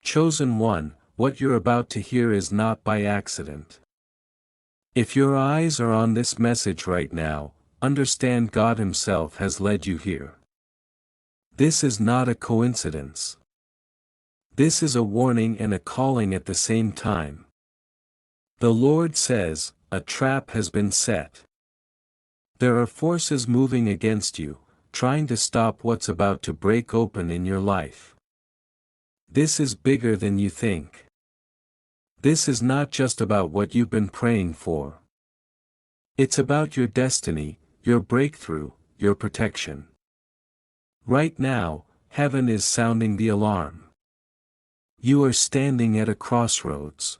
Chosen one, what you're about to hear is not by accident. If your eyes are on this message right now, understand God Himself has led you here. This is not a coincidence. This is a warning and a calling at the same time. The Lord says, a trap has been set. There are forces moving against you, trying to stop what's about to break open in your life. This is bigger than you think. This is not just about what you've been praying for. It's about your destiny, your breakthrough, your protection. Right now, heaven is sounding the alarm. You are standing at a crossroads.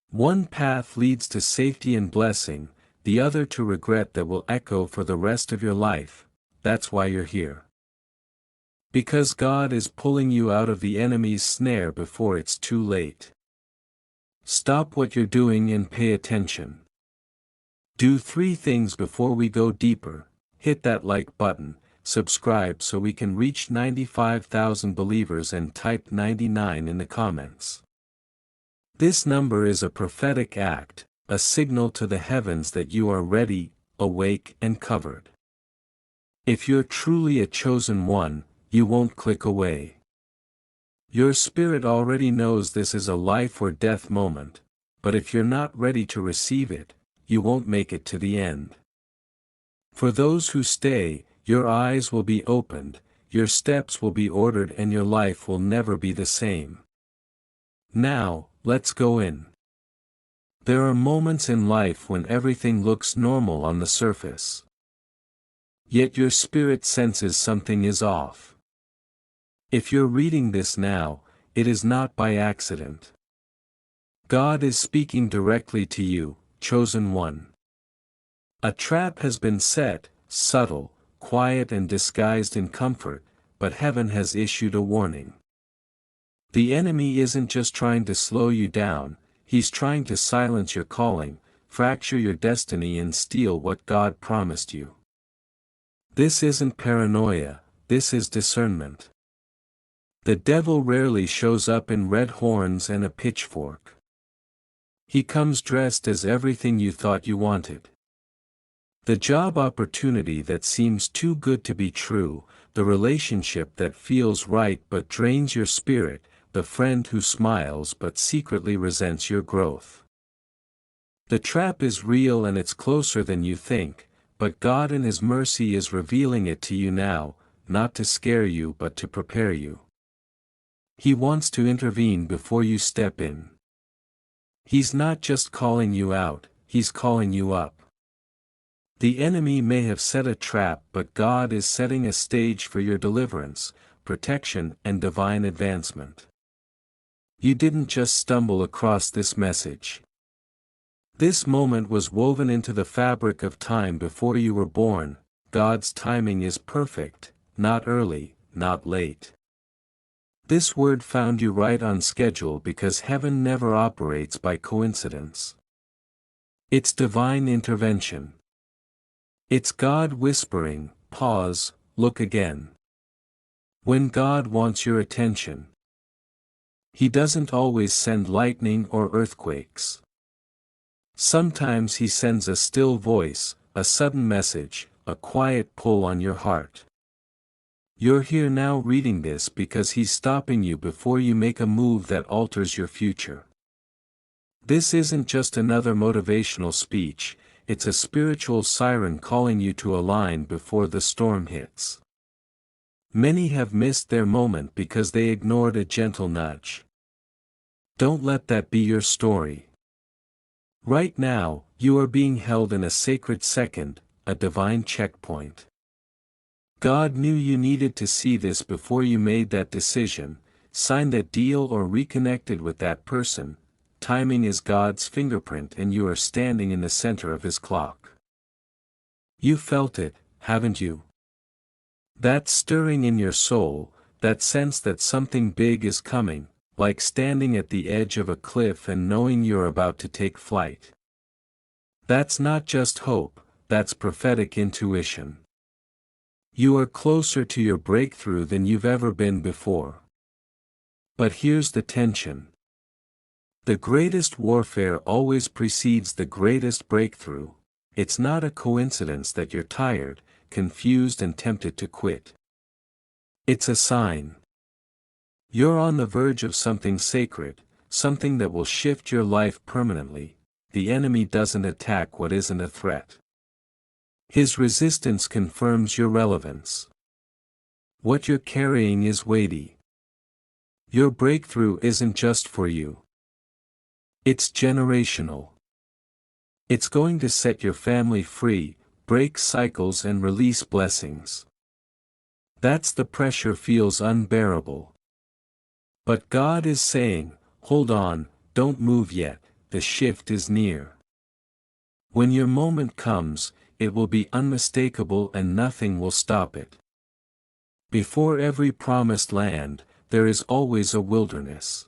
One path leads to safety and blessing, the other to regret that will echo for the rest of your life. That's why you're here. Because God is pulling you out of the enemy's snare before it's too late. Stop what you're doing and pay attention. Do 3 things before we go deeper. Hit that like button, subscribe so we can reach 95,000 believers, and type 99 in the comments. This number is a prophetic act, a signal to the heavens that you are ready, awake and covered. If you're truly a chosen one, you won't click away. Your spirit already knows this is a life or death moment, but if you're not ready to receive it, you won't make it to the end. For those who stay, your eyes will be opened, your steps will be ordered, and your life will never be the same. Now, let's go in. There are moments in life when everything looks normal on the surface. Yet your spirit senses something is off. If you're reading this now, it is not by accident. God is speaking directly to you, chosen one. A trap has been set, subtle, quiet and disguised in comfort, but heaven has issued a warning. The enemy isn't just trying to slow you down, he's trying to silence your calling, fracture your destiny and steal what God promised you. This isn't paranoia, this is discernment. The devil rarely shows up in red horns and a pitchfork. He comes dressed as everything you thought you wanted. The job opportunity that seems too good to be true, the relationship that feels right but drains your spirit, the friend who smiles but secretly resents your growth. The trap is real and it's closer than you think, but God in His mercy is revealing it to you now, not to scare you but to prepare you. He wants to intervene before you step in. He's not just calling you out, He's calling you up. The enemy may have set a trap, but God is setting a stage for your deliverance, protection and divine advancement. You didn't just stumble across this message. This moment was woven into the fabric of time before you were born. God's timing is perfect, not early, not late. This word found you right on schedule because heaven never operates by coincidence. It's divine intervention. It's God whispering, pause, look again. When God wants your attention, He doesn't always send lightning or earthquakes. Sometimes He sends a still voice, a sudden message, a quiet pull on your heart. You're here now reading this because He's stopping you before you make a move that alters your future. This isn't just another motivational speech, it's a spiritual siren calling you to align before the storm hits. Many have missed their moment because they ignored a gentle nudge. Don't let that be your story. Right now, you are being held in a sacred second, a divine checkpoint. God knew you needed to see this before you made that decision, signed that deal or reconnected with that person. Timing is God's fingerprint and you are standing in the center of His clock. You felt it, haven't you? That stirring in your soul, that sense that something big is coming, like standing at the edge of a cliff and knowing you're about to take flight. That's not just hope, that's prophetic intuition. You are closer to your breakthrough than you've ever been before. But here's the tension. The greatest warfare always precedes the greatest breakthrough. It's not a coincidence that you're tired, confused and tempted to quit. It's a sign. You're on the verge of something sacred, something that will shift your life permanently. The enemy doesn't attack what isn't a threat. His resistance confirms your relevance. What you're carrying is weighty. Your breakthrough isn't just for you. It's generational. It's going to set your family free, break cycles and release blessings. That's the pressure feels unbearable. But God is saying, hold on, don't move yet, the shift is near. When your moment comes, it will be unmistakable and nothing will stop it. Before every promised land, there is always a wilderness.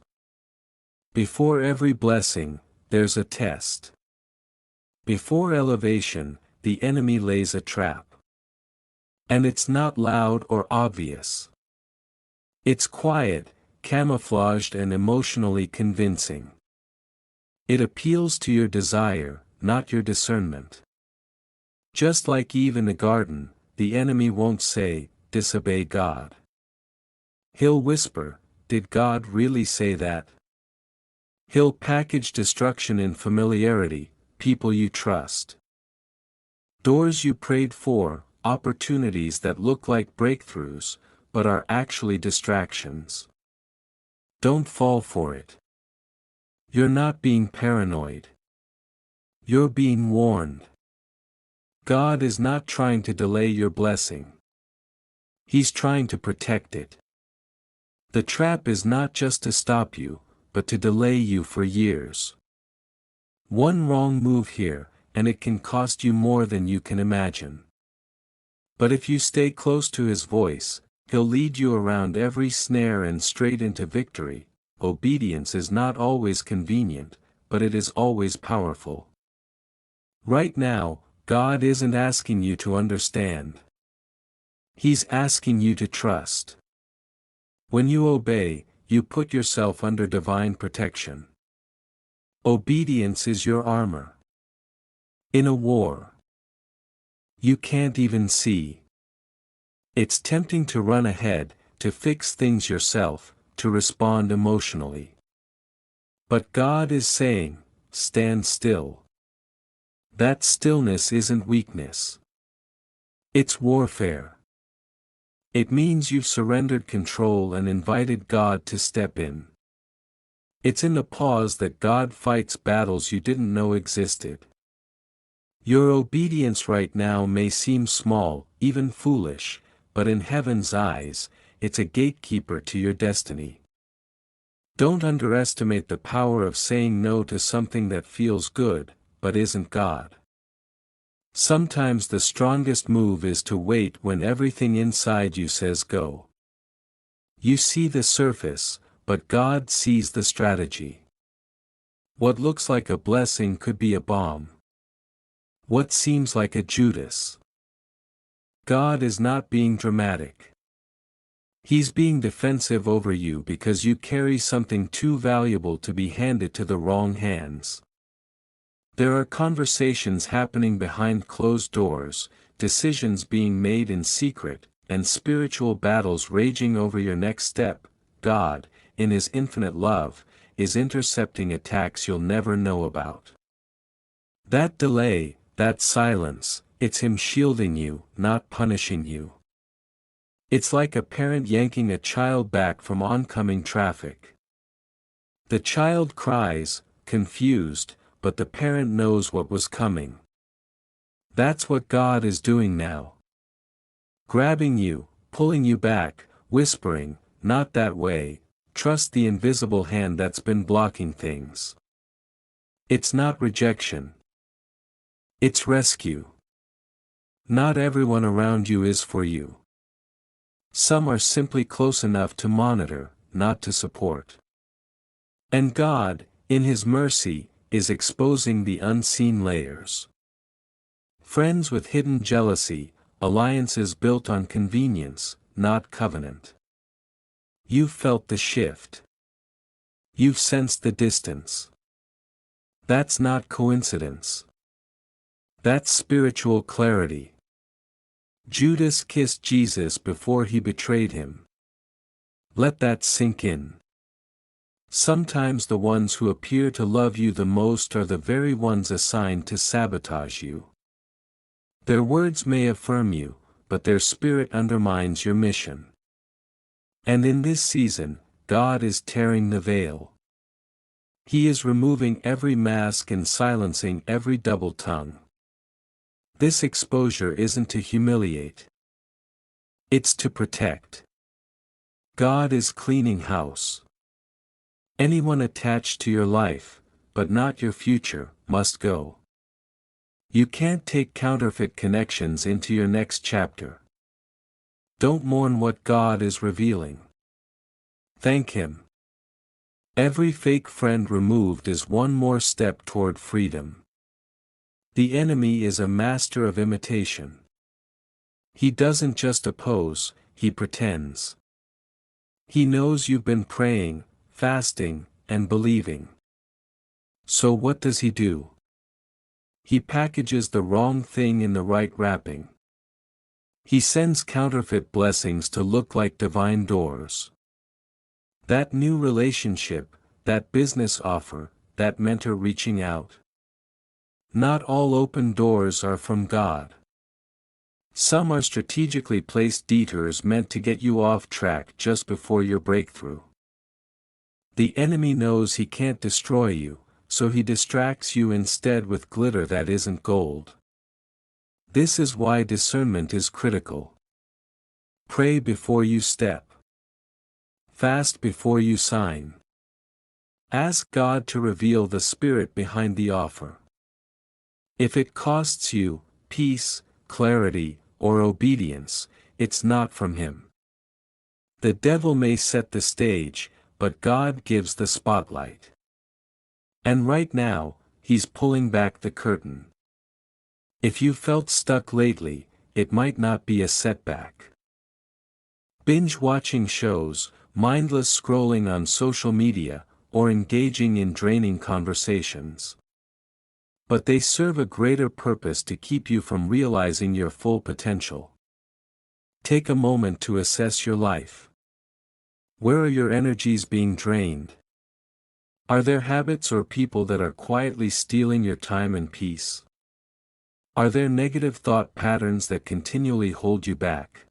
Before every blessing, there's a test. Before elevation, the enemy lays a trap. And it's not loud or obvious. It's quiet, camouflaged and emotionally convincing. It appeals to your desire, not your discernment. Just like Eve in the garden, the enemy won't say, disobey God. He'll whisper, did God really say that? He'll package destruction in familiarity, people you trust. Doors you prayed for, opportunities that look like breakthroughs, but are actually distractions. Don't fall for it. You're not being paranoid. You're being warned. God is not trying to delay your blessing. He's trying to protect it. The trap is not just to stop you, but to delay you for years. One wrong move here, and it can cost you more than you can imagine. But if you stay close to His voice, He'll lead you around every snare and straight into victory. Obedience is not always convenient, but it is always powerful. Right now, God isn't asking you to understand. He's asking you to trust. When you obey, you put yourself under divine protection. Obedience is your armor. In a war you can't even see, it's tempting to run ahead, to fix things yourself, to respond emotionally. But God is saying, stand still. That stillness isn't weakness. It's warfare. It means you've surrendered control and invited God to step in. It's in the pause that God fights battles you didn't know existed. Your obedience right now may seem small, even foolish, but in Heaven's eyes, it's a gatekeeper to your destiny. Don't underestimate the power of saying no to something that feels good, but isn't God. Sometimes the strongest move is to wait when everything inside you says go. You see the surface, but God sees the strategy. What looks like a blessing could be a bomb. What seems like a Judas. God is not being dramatic. He's being defensive over you because you carry something too valuable to be handed to the wrong hands. There are conversations happening behind closed doors, decisions being made in secret, and spiritual battles raging over your next step. God, in His infinite love, is intercepting attacks you'll never know about. That delay, that silence, it's Him shielding you, not punishing you. It's like a parent yanking a child back from oncoming traffic. The child cries, confused, but the parent knows what was coming. That's what God is doing now. Grabbing you, pulling you back, whispering, not that way, trust the invisible hand that's been blocking things. It's not rejection. It's rescue. Not everyone around you is for you. Some are simply close enough to monitor, not to support. And God, in His mercy, is exposing the unseen layers. Friends with hidden jealousy, alliances built on convenience, not covenant. You've felt the shift. You've sensed the distance. That's not coincidence. That's spiritual clarity. Judas kissed Jesus before he betrayed him. Let that sink in. Sometimes the ones who appear to love you the most are the very ones assigned to sabotage you. Their words may affirm you, but their spirit undermines your mission. And in this season, God is tearing the veil. He is removing every mask and silencing every double tongue. This exposure isn't to humiliate. It's to protect. God is cleaning house. Anyone attached to your life, but not your future, must go. You can't take counterfeit connections into your next chapter. Don't mourn what God is revealing. Thank Him. Every fake friend removed is one more step toward freedom. The enemy is a master of imitation. He doesn't just oppose, he pretends. He knows you've been praying, fasting, and believing. So what does he do? He packages the wrong thing in the right wrapping. He sends counterfeit blessings to look like divine doors. That new relationship, that business offer, that mentor reaching out. Not all open doors are from God. Some are strategically placed detours meant to get you off track just before your breakthrough. The enemy knows he can't destroy you, so he distracts you instead with glitter that isn't gold. This is why discernment is critical. Pray before you step. Fast before you sign. Ask God to reveal the spirit behind the offer. If it costs you peace, clarity, or obedience, it's not from Him. The devil may set the stage, but God gives the spotlight. And right now, He's pulling back the curtain. If you felt stuck lately, it might not be a setback. Binge-watching shows, mindless scrolling on social media, or engaging in draining conversations. But they serve a greater purpose to keep you from realizing your full potential. Take a moment to assess your life. Where are your energies being drained? Are there habits or people that are quietly stealing your time and peace? Are there negative thought patterns that continually hold you back?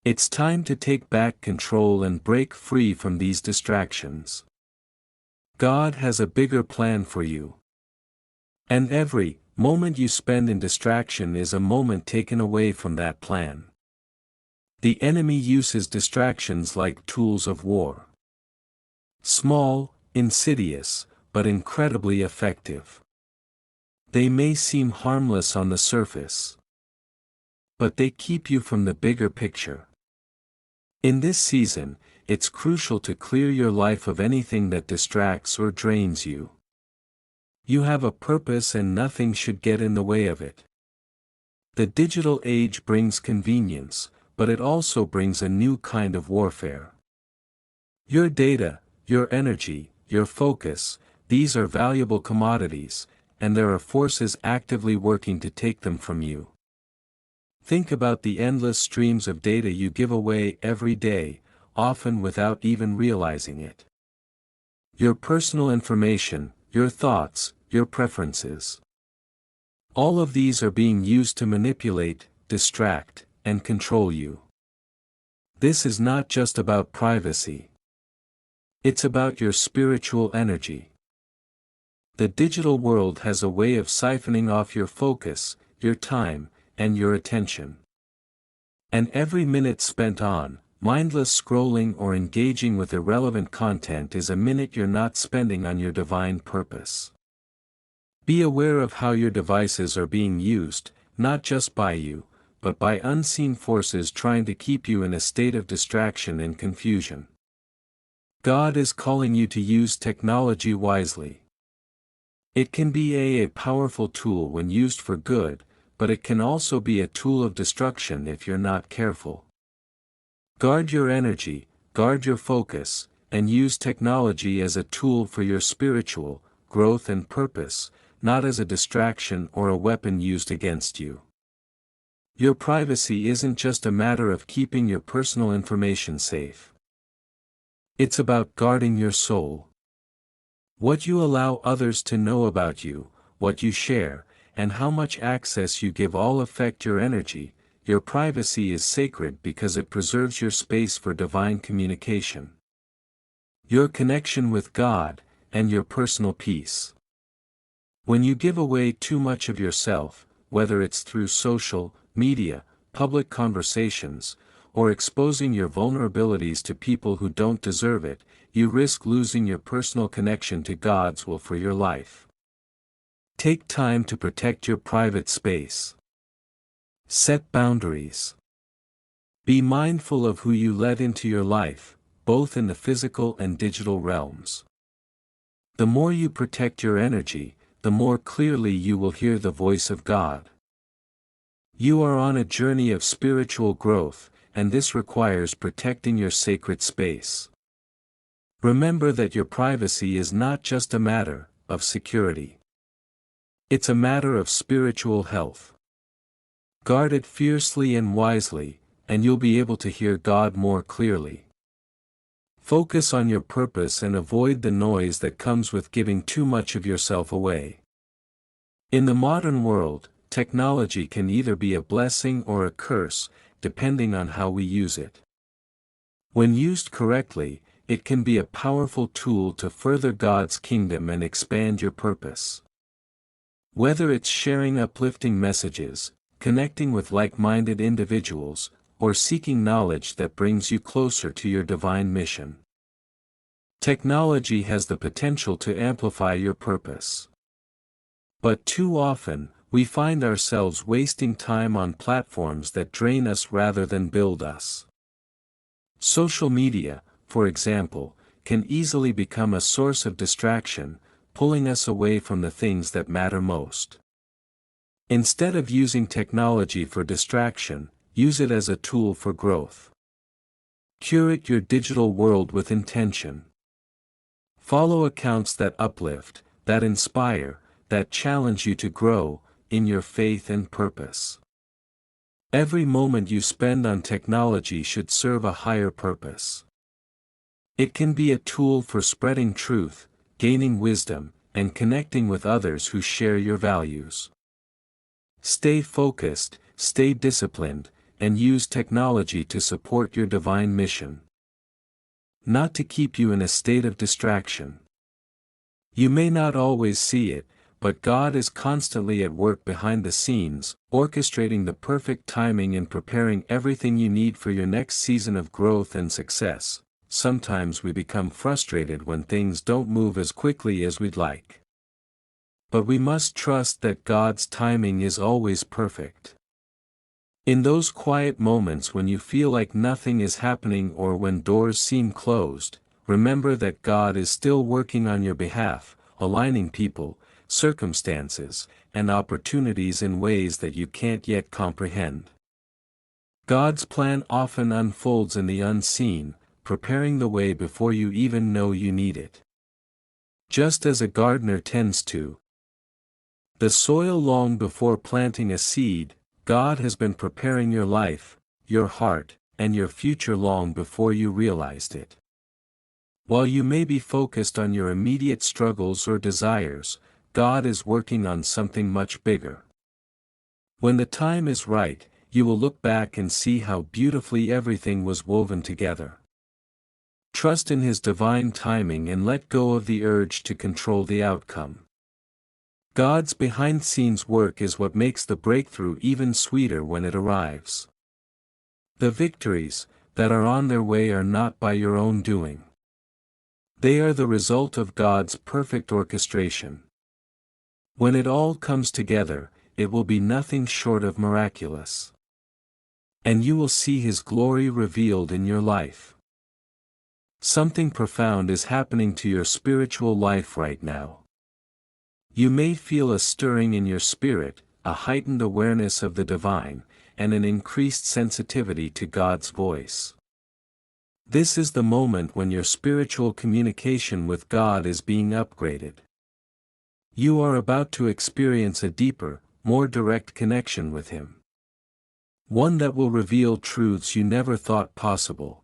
It's time to take back control and break free from these distractions. God has a bigger plan for you. And every moment you spend in distraction is a moment taken away from that plan. The enemy uses distractions like tools of war. Small, insidious, but incredibly effective. They may seem harmless on the surface, but they keep you from the bigger picture. In this season, it's crucial to clear your life of anything that distracts or drains you. You have a purpose and nothing should get in the way of it. The digital age brings convenience, but it also brings a new kind of warfare. Your data, your energy, your focus, these are valuable commodities, and there are forces actively working to take them from you. Think about the endless streams of data you give away every day, often without even realizing it. Your personal information, your thoughts, your preferences. All of these are being used to manipulate, distract, and control you. This is not just about privacy. It's about your spiritual energy. The digital world has a way of siphoning off your focus, your time, and your attention. And every minute spent on, mindless scrolling or engaging with irrelevant content is a minute you're not spending on your divine purpose. Be aware of how your devices are being used, not just by you, but by unseen forces trying to keep you in a state of distraction and confusion. God is calling you to use technology wisely. It can be a powerful tool when used for good, but it can also be a tool of destruction if you're not careful. Guard your energy, guard your focus, and use technology as a tool for your spiritual growth and purpose, not as a distraction or a weapon used against you. Your privacy isn't just a matter of keeping your personal information safe. It's about guarding your soul. What you allow others to know about you, what you share, and how much access you give all affect your energy. Your privacy is sacred because it preserves your space for divine communication, your connection with God, and your personal peace. When you give away too much of yourself, whether it's through social media, public conversations, or exposing your vulnerabilities to people who don't deserve it, you risk losing your personal connection to God's will for your life. Take time to protect your private space. Set boundaries. Be mindful of who you let into your life, both in the physical and digital realms. The more you protect your energy, the more clearly you will hear the voice of God. You are on a journey of spiritual growth, and this requires protecting your sacred space. Remember that your privacy is not just a matter of security. It's a matter of spiritual health. Guard it fiercely and wisely, and you'll be able to hear God more clearly. Focus on your purpose and avoid the noise that comes with giving too much of yourself away. In the modern world, technology can either be a blessing or a curse, depending on how we use it. When used correctly, it can be a powerful tool to further God's kingdom and expand your purpose. Whether it's sharing uplifting messages, connecting with like-minded individuals, or seeking knowledge that brings you closer to your divine mission, technology has the potential to amplify your purpose. But too often, we find ourselves wasting time on platforms that drain us rather than build us. Social media, for example, can easily become a source of distraction, pulling us away from the things that matter most. Instead of using technology for distraction, use it as a tool for growth. Curate your digital world with intention. Follow accounts that uplift, that inspire, that challenge you to grow in your faith and purpose. Every moment you spend on technology should serve a higher purpose. It can be a tool for spreading truth, gaining wisdom, and connecting with others who share your values. Stay focused, stay disciplined, and use technology to support your divine mission, not to keep you in a state of distraction. You may not always see it, but God is constantly at work behind the scenes, orchestrating the perfect timing and preparing everything you need for your next season of growth and success. Sometimes we become frustrated when things don't move as quickly as we'd like. But we must trust that God's timing is always perfect. In those quiet moments when you feel like nothing is happening or when doors seem closed, remember that God is still working on your behalf, aligning people, circumstances, and opportunities in ways that you can't yet comprehend. God's plan often unfolds in the unseen, preparing the way before you even know you need it. Just as a gardener tends to the soil long before planting a seed, God has been preparing your life, your heart, and your future long before you realized it. While you may be focused on your immediate struggles or desires, God is working on something much bigger. When the time is right, you will look back and see how beautifully everything was woven together. Trust in His divine timing and let go of the urge to control the outcome. God's behind-the-scenes work is what makes the breakthrough even sweeter when it arrives. The victories that are on their way are not by your own doing. They are the result of God's perfect orchestration. When it all comes together, it will be nothing short of miraculous. And you will see His glory revealed in your life. Something profound is happening to your spiritual life right now. You may feel a stirring in your spirit, a heightened awareness of the divine, and an increased sensitivity to God's voice. This is the moment when your spiritual communication with God is being upgraded. You are about to experience a deeper, more direct connection with Him. One that will reveal truths you never thought possible.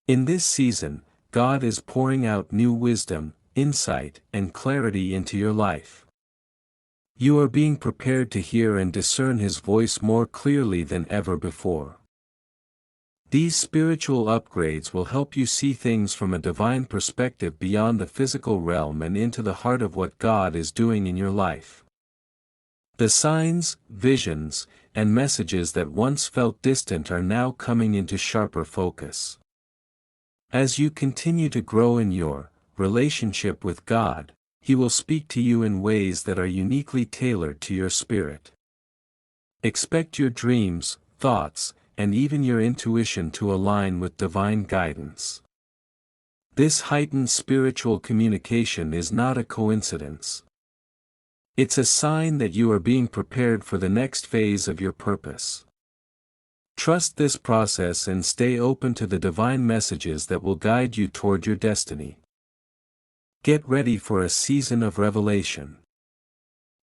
In this season, God is pouring out new wisdom, insight, and clarity into your life. You are being prepared to hear and discern His voice more clearly than ever before. These spiritual upgrades will help you see things from a divine perspective beyond the physical realm and into the heart of what God is doing in your life. The signs, visions, and messages that once felt distant are now coming into sharper focus. As you continue to grow in your relationship with God, He will speak to you in ways that are uniquely tailored to your spirit. Expect your dreams, thoughts, and even your intuition to align with divine guidance. This heightened spiritual communication is not a coincidence. It's a sign that you are being prepared for the next phase of your purpose. Trust this process and stay open to the divine messages that will guide you toward your destiny. Get ready for a season of revelation.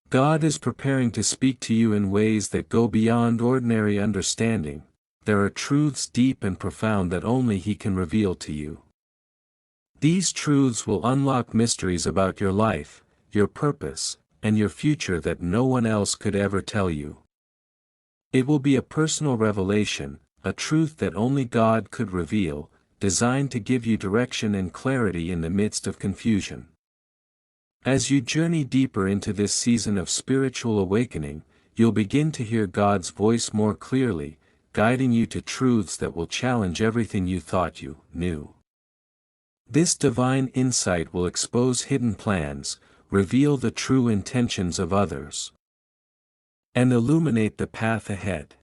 God is preparing to speak to you in ways that go beyond ordinary understanding. There are truths deep and profound that only He can reveal to you. These truths will unlock mysteries about your life, your purpose, and your future that no one else could ever tell you. It will be a personal revelation, a truth that only God could reveal, designed to give you direction and clarity in the midst of confusion. As you journey deeper into this season of spiritual awakening, you'll begin to hear God's voice more clearly, guiding you to truths that will challenge everything you thought you knew. This divine insight will expose hidden plans, reveal the true intentions of others, and illuminate the path ahead.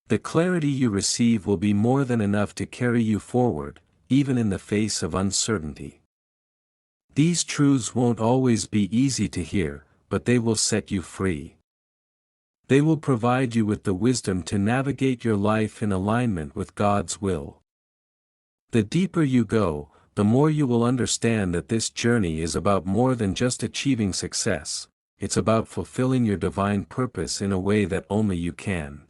The clarity you receive will be more than enough to carry you forward, even in the face of uncertainty. These truths won't always be easy to hear, but they will set you free. They will provide you with the wisdom to navigate your life in alignment with God's will. The deeper you go, the more you will understand that this journey is about more than just achieving success. It's about fulfilling your divine purpose in a way that only you can.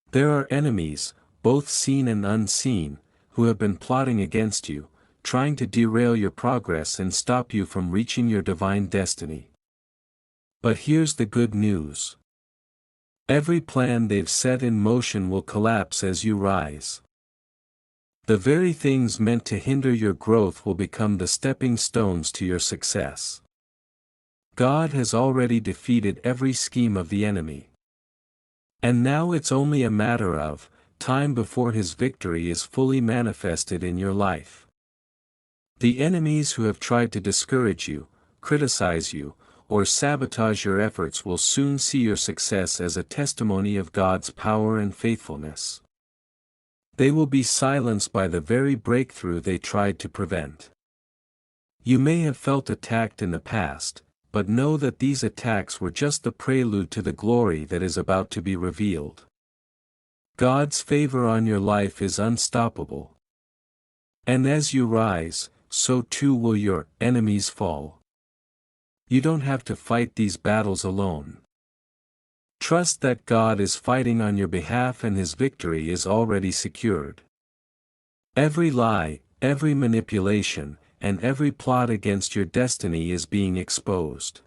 There are enemies, both seen and unseen, who have been plotting against you, trying to derail your progress and stop you from reaching your divine destiny. But here's the good news. Every plan they've set in motion will collapse as you rise. The very things meant to hinder your growth will become the stepping stones to your success. God has already defeated every scheme of the enemy. And now it's only a matter of time before His victory is fully manifested in your life. The enemies who have tried to discourage you, criticize you, or sabotage your efforts will soon see your success as a testimony of God's power and faithfulness. They will be silenced by the very breakthrough they tried to prevent. You may have felt attacked in the past, but know that these attacks were just the prelude to the glory that is about to be revealed. God's favor on your life is unstoppable. And as you rise, so too will your enemies fall. You don't have to fight these battles alone. Trust that God is fighting on your behalf and His victory is already secured. Every lie, every manipulation, and every plot against your destiny is being exposed.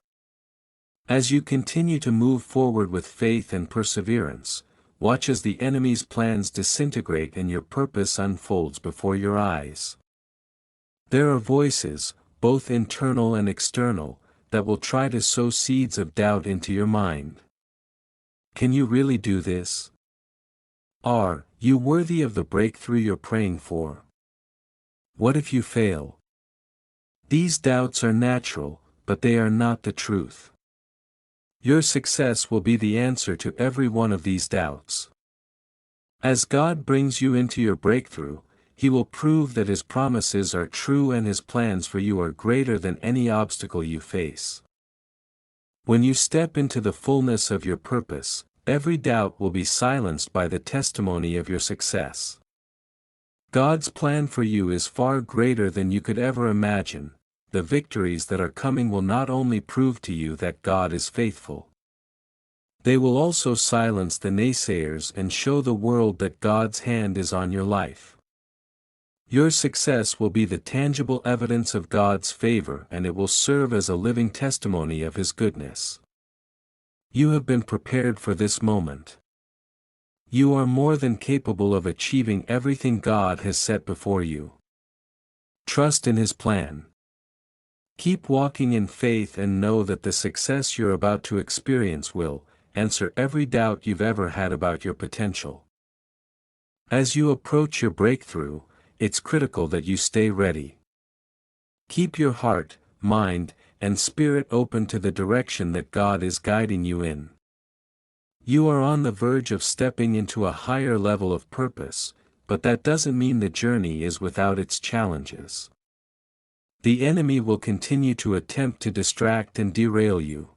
As you continue to move forward with faith and perseverance, watch as the enemy's plans disintegrate and your purpose unfolds before your eyes. There are voices, both internal and external, that will try to sow seeds of doubt into your mind. Can you really do this? Are you worthy of the breakthrough you're praying for? What if you fail? These doubts are natural, but they are not the truth. Your success will be the answer to every one of these doubts. As God brings you into your breakthrough, He will prove that His promises are true and His plans for you are greater than any obstacle you face. When you step into the fullness of your purpose, every doubt will be silenced by the testimony of your success. God's plan for you is far greater than you could ever imagine. The victories that are coming will not only prove to you that God is faithful, they will also silence the naysayers and show the world that God's hand is on your life. Your success will be the tangible evidence of God's favor, and it will serve as a living testimony of His goodness. You have been prepared for this moment. You are more than capable of achieving everything God has set before you. Trust in His plan. Keep walking in faith and know that the success you're about to experience will answer every doubt you've ever had about your potential. As you approach your breakthrough, it's critical that you stay ready. Keep your heart, mind, and spirit open to the direction that God is guiding you in. You are on the verge of stepping into a higher level of purpose, but that doesn't mean the journey is without its challenges. The enemy will continue to attempt to distract and derail you.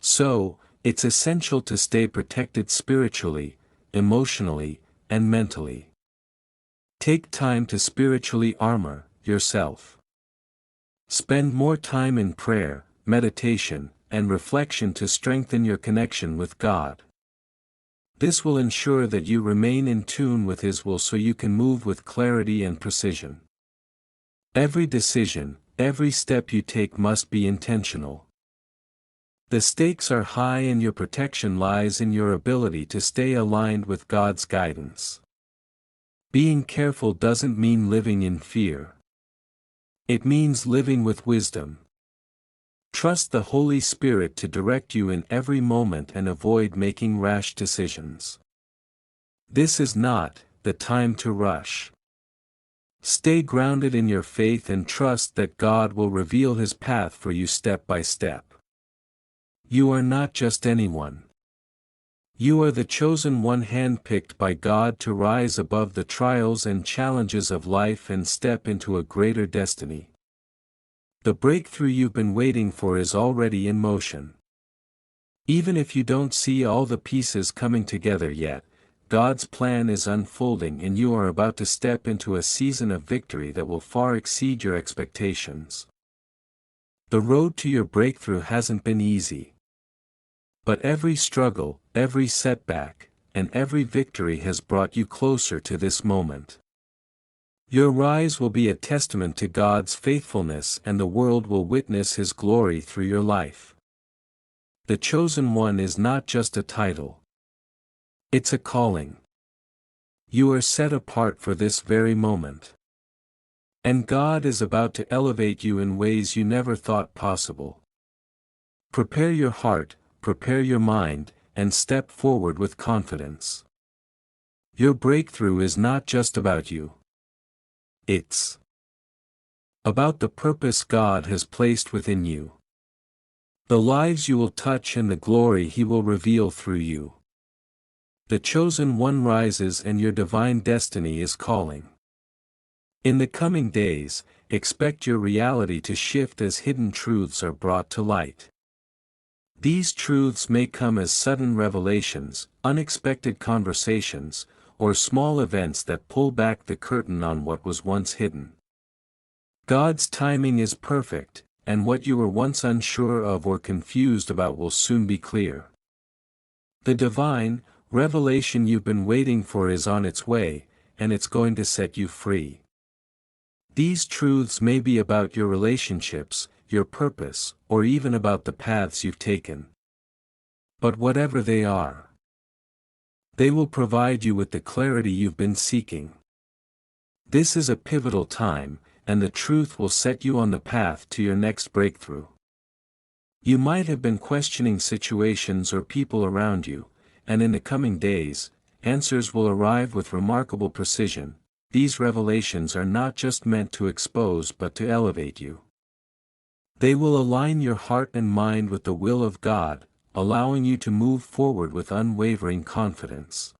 So, it's essential to stay protected spiritually, emotionally, and mentally. Take time to spiritually armor yourself. Spend more time in prayer, meditation, and reflection to strengthen your connection with God. This will ensure that you remain in tune with His will so you can move with clarity and precision. Every decision, every step you take must be intentional. The stakes are high and your protection lies in your ability to stay aligned with God's guidance. Being careful doesn't mean living in fear. It means living with wisdom. Trust the Holy Spirit to direct you in every moment and avoid making rash decisions. This is not the time to rush. Stay grounded in your faith and trust that God will reveal His path for you step by step. You are not just anyone. You are the chosen one handpicked by God to rise above the trials and challenges of life and step into a greater destiny. The breakthrough you've been waiting for is already in motion. Even if you don't see all the pieces coming together yet, God's plan is unfolding and you are about to step into a season of victory that will far exceed your expectations. The road to your breakthrough hasn't been easy. But every struggle, every setback, and every victory has brought you closer to this moment. Your rise will be a testament to God's faithfulness and the world will witness His glory through your life. The chosen one is not just a title. It's a calling. You are set apart for this very moment. And God is about to elevate you in ways you never thought possible. Prepare your heart, prepare your mind, and step forward with confidence. Your breakthrough is not just about you. It's about the purpose God has placed within you. The lives you will touch and the glory He will reveal through you. The chosen one rises and your divine destiny is calling. In the coming days, expect your reality to shift as hidden truths are brought to light. These truths may come as sudden revelations, unexpected conversations, or small events that pull back the curtain on what was once hidden. God's timing is perfect, and what you were once unsure of or confused about will soon be clear. The divine revelation you've been waiting for is on its way, and it's going to set you free. These truths may be about your relationships, your purpose, or even about the paths you've taken. But whatever they are, they will provide you with the clarity you've been seeking. This is a pivotal time, and the truth will set you on the path to your next breakthrough. You might have been questioning situations or people around you, and in the coming days, answers will arrive with remarkable precision. These revelations are not just meant to expose but to elevate you. They will align your heart and mind with the will of God, allowing you to move forward with unwavering confidence.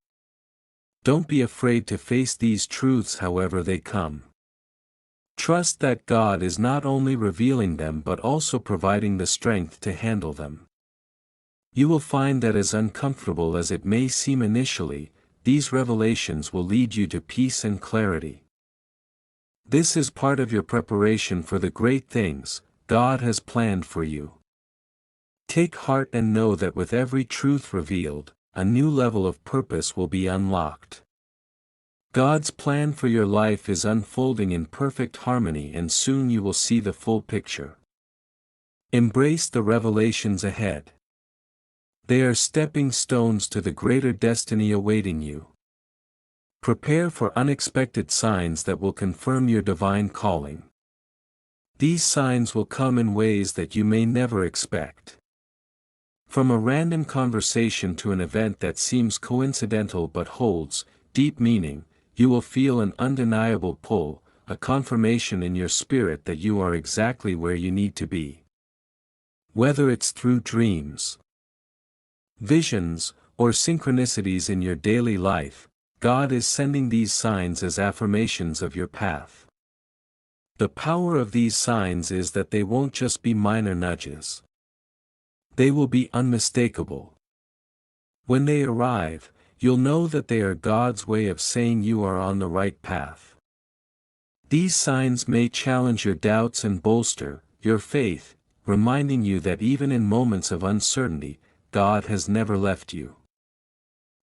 Don't be afraid to face these truths however they come. Trust that God is not only revealing them but also providing the strength to handle them. You will find that as uncomfortable as it may seem initially, these revelations will lead you to peace and clarity. This is part of your preparation for the great things God has planned for you. Take heart and know that with every truth revealed, a new level of purpose will be unlocked. God's plan for your life is unfolding in perfect harmony, and soon you will see the full picture. Embrace the revelations ahead. They are stepping stones to the greater destiny awaiting you. Prepare for unexpected signs that will confirm your divine calling. These signs will come in ways that you may never expect. From a random conversation to an event that seems coincidental but holds deep meaning, you will feel an undeniable pull, a confirmation in your spirit that you are exactly where you need to be. Whether it's through dreams, visions, or synchronicities in your daily life, God is sending these signs as affirmations of your path. The power of these signs is that they won't just be minor nudges. They will be unmistakable. When they arrive, you'll know that they are God's way of saying you are on the right path. These signs may challenge your doubts and bolster your faith, reminding you that even in moments of uncertainty, God has never left you.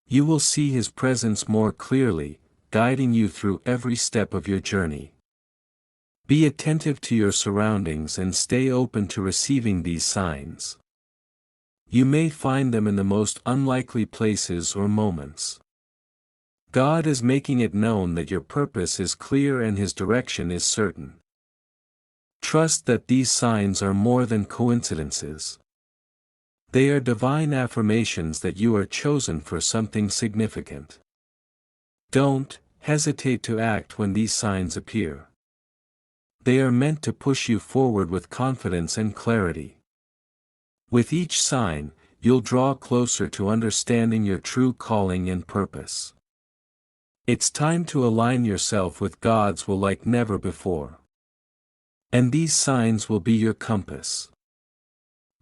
You will see His presence more clearly, guiding you through every step of your journey. Be attentive to your surroundings and stay open to receiving these signs. You may find them in the most unlikely places or moments. God is making it known that your purpose is clear and His direction is certain. Trust that these signs are more than coincidences. They are divine affirmations that you are chosen for something significant. Don't hesitate to act when these signs appear. They are meant to push you forward with confidence and clarity. With each sign, you'll draw closer to understanding your true calling and purpose. It's time to align yourself with God's will like never before. And these signs will be your compass.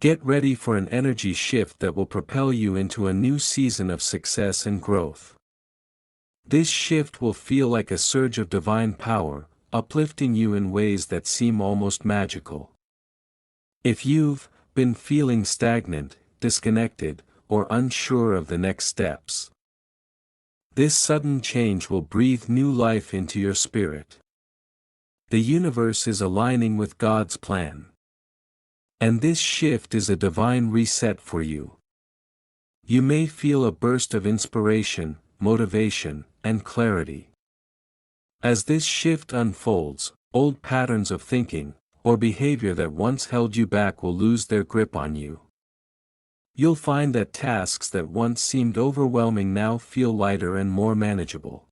Get ready for an energy shift that will propel you into a new season of success and growth. This shift will feel like a surge of divine power, uplifting you in ways that seem almost magical. If you've been feeling stagnant, disconnected, or unsure of the next steps, this sudden change will breathe new life into your spirit. The universe is aligning with God's plan. And this shift is a divine reset for you. You may feel a burst of inspiration, motivation, and clarity. As this shift unfolds, old patterns of thinking, or behavior that once held you back will lose their grip on you. You'll find that tasks that once seemed overwhelming now feel lighter and more manageable.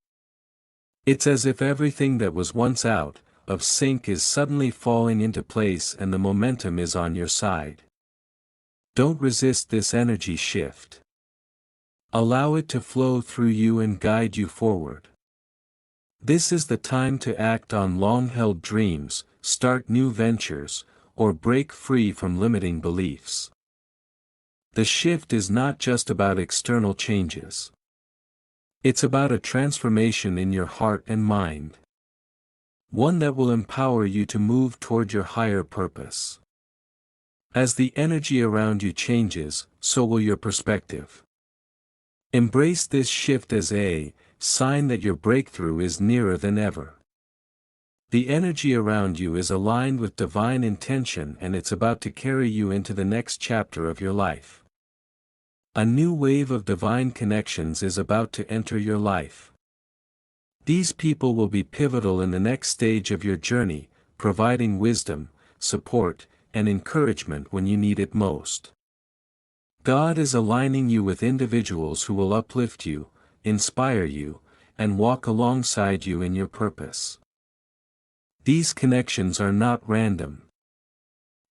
It's as if everything that was once out of sync is suddenly falling into place and the momentum is on your side. Don't resist this energy shift. Allow it to flow through you and guide you forward. This is the time to act on long-held dreams, start new ventures, or break free from limiting beliefs. The shift is not just about external changes. It's about a transformation in your heart and mind. One that will empower you to move toward your higher purpose. As the energy around you changes, so will your perspective. Embrace this shift as a sign that your breakthrough is nearer than ever. The energy around you is aligned with divine intention, and it's about to carry you into the next chapter of your life. A new wave of divine connections is about to enter your life. These people will be pivotal in the next stage of your journey, providing wisdom, support, and encouragement when you need it most. God is aligning you with individuals who will uplift you, inspire you, and walk alongside you in your purpose. These connections are not random.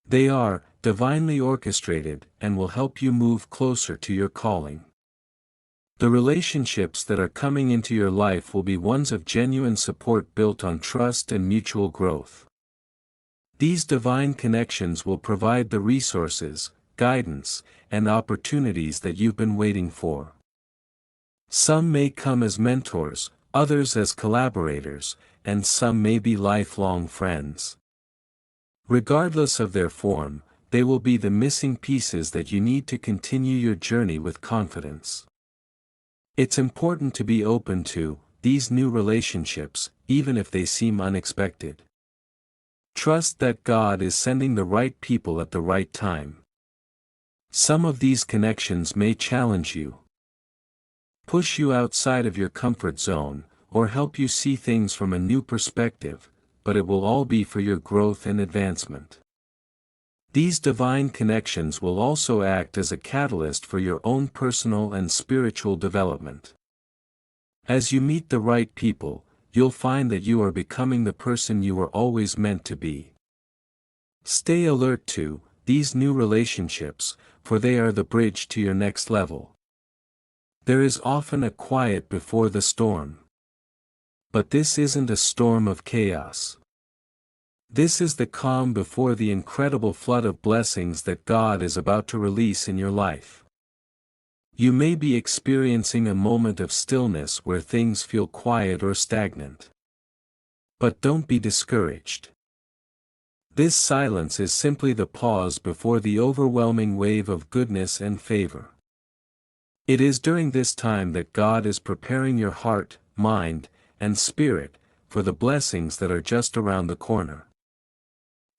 They are divinely orchestrated and will help you move closer to your calling. The relationships that are coming into your life will be ones of genuine support built on trust and mutual growth. These divine connections will provide the resources, guidance, and opportunities that you've been waiting for. Some may come as mentors, others as collaborators, and some may be lifelong friends. Regardless of their form, they will be the missing pieces that you need to continue your journey with confidence. It's important to be open to these new relationships, even if they seem unexpected. Trust that God is sending the right people at the right time. Some of these connections may challenge you, push you outside of your comfort zone, or help you see things from a new perspective, but it will all be for your growth and advancement. These divine connections will also act as a catalyst for your own personal and spiritual development. As you meet the right people, you'll find that you are becoming the person you were always meant to be. Stay alert to these new relationships, for they are the bridge to your next level. There is often a quiet before the storm. But this isn't a storm of chaos. This is the calm before the incredible flood of blessings that God is about to release in your life. You may be experiencing a moment of stillness where things feel quiet or stagnant. But don't be discouraged. This silence is simply the pause before the overwhelming wave of goodness and favor. It is during this time that God is preparing your heart, mind, and spirit for the blessings that are just around the corner.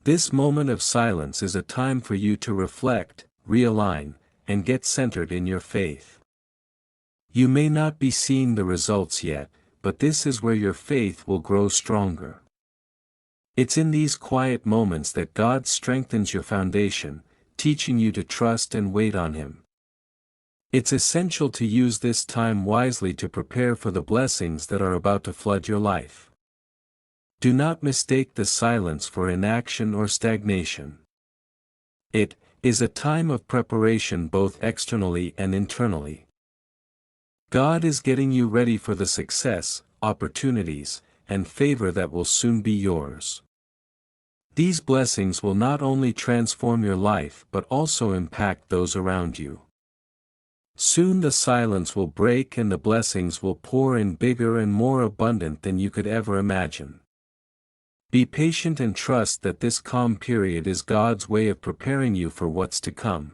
This moment of silence is a time for you to reflect, realign, and get centered in your faith. You may not be seeing the results yet, but this is where your faith will grow stronger. It's in these quiet moments that God strengthens your foundation, teaching you to trust and wait on Him. It's essential to use this time wisely to prepare for the blessings that are about to flood your life. Do not mistake the silence for inaction or stagnation. It is a time of preparation both externally and internally. God is getting you ready for the success, opportunities, and favor that will soon be yours. These blessings will not only transform your life but also impact those around you. Soon the silence will break and the blessings will pour in bigger and more abundant than you could ever imagine. Be patient and trust that this calm period is God's way of preparing you for what's to come.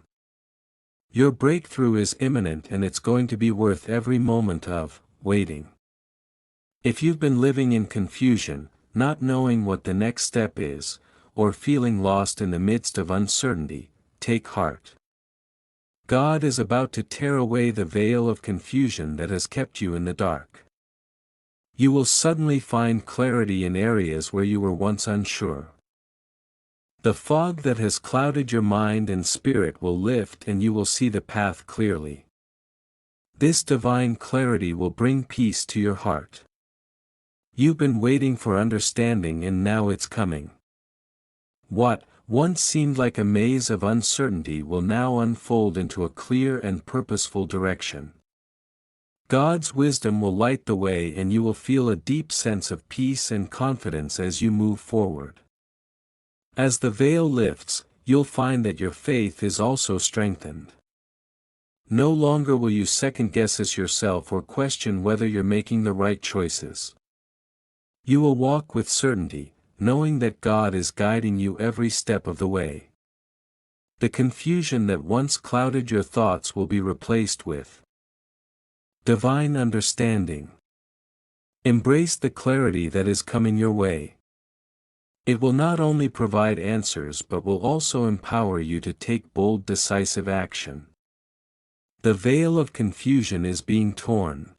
Your breakthrough is imminent and it's going to be worth every moment of waiting. If you've been living in confusion, not knowing what the next step is, or feeling lost in the midst of uncertainty, take heart. God is about to tear away the veil of confusion that has kept you in the dark. You will suddenly find clarity in areas where you were once unsure. The fog that has clouded your mind and spirit will lift and you will see the path clearly. This divine clarity will bring peace to your heart. You've been waiting for understanding and now it's coming. What once seemed like a maze of uncertainty will now unfold into a clear and purposeful direction. God's wisdom will light the way and you will feel a deep sense of peace and confidence as you move forward. As the veil lifts, you'll find that your faith is also strengthened. No longer will you second-guess yourself or question whether you're making the right choices. You will walk with certainty, knowing that God is guiding you every step of the way. The confusion that once clouded your thoughts will be replaced with divine understanding. Embrace the clarity that is coming your way. It will not only provide answers but will also empower you to take bold, decisive action. The veil of confusion is being torn.